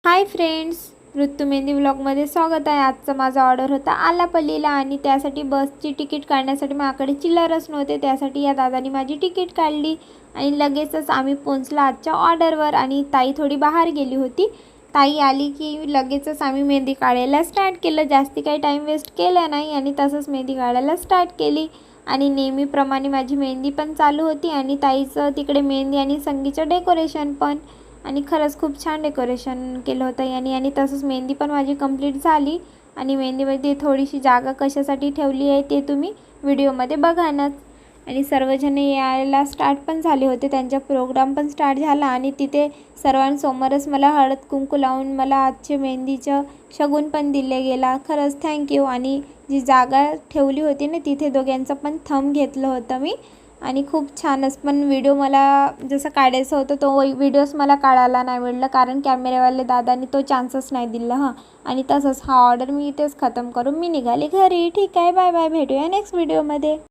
Hi friends, ऋतू मेहंदी व्लॉगमध्ये स्वागत आहे। आजचा माझा ऑर्डर होता आलापल्लीला आणि त्यासाठी बसची तिकीट काढण्यासाठी माझ्याकडे चिल्लरच नव्हते। त्यासाठी या दादानी माझी तिकीट काढली आणि लगेचच आम्ही पोहोचलो आजच्या ऑर्डरवर। आणि ताई थोडी बाहेर गेली होती। ताई आली की लगेचच आम्ही मेहंदी काढायला स्टार्ट केलं। जास्ती काही टाइम वेस्ट केला नाही आणि तसंच मेहंदी काढायला स्टार्ट केली। आणि नेहमीप्रमाणे माझी मेहंदी पण चालू होती आणि ताईचं तिकडे मेहंदी आणि संगीतचं डेकोरेशन पण। आणि खरंच खूप छान डेकोरेशन केलं होतं यांनी। आणि तसंच मेहंदी पण माझी कंप्लीट झाली। आणि मेहंदीमध्ये थोडीशी जागा कशासाठी ठेवली आहे ते तुम्ही व्हिडिओमध्ये बघानच। आणि सर्वजण यायला स्टार्ट पण झाले होते, त्यांचा प्रोग्राम पण स्टार्ट झाला। आणि तिथे सर्वांसमोरच मला हळद कुंकू लावून मला आजचे मेहंदीचं शगुन पण दिले गेला। खरंच थँक्यू। आणि जी जागा ठेवली होती ना तिथे दोघांचं पण थंब घेतलं होतं मी। आणि खूप छानच पण व्हिडिओ मला जसं काढायचं होतं तो व्हिडिओज मला काढायला नाही मिळलं, कारण कॅमेरावाले दादानी तो चान्सच नाही दिला हां। आणि तसंच हा ऑर्डर मी इथेच खतम करून मी निघाले घरी। ठीक आहे, बाय बाय, भेटूया नेक्स्ट व्हिडिओमध्ये।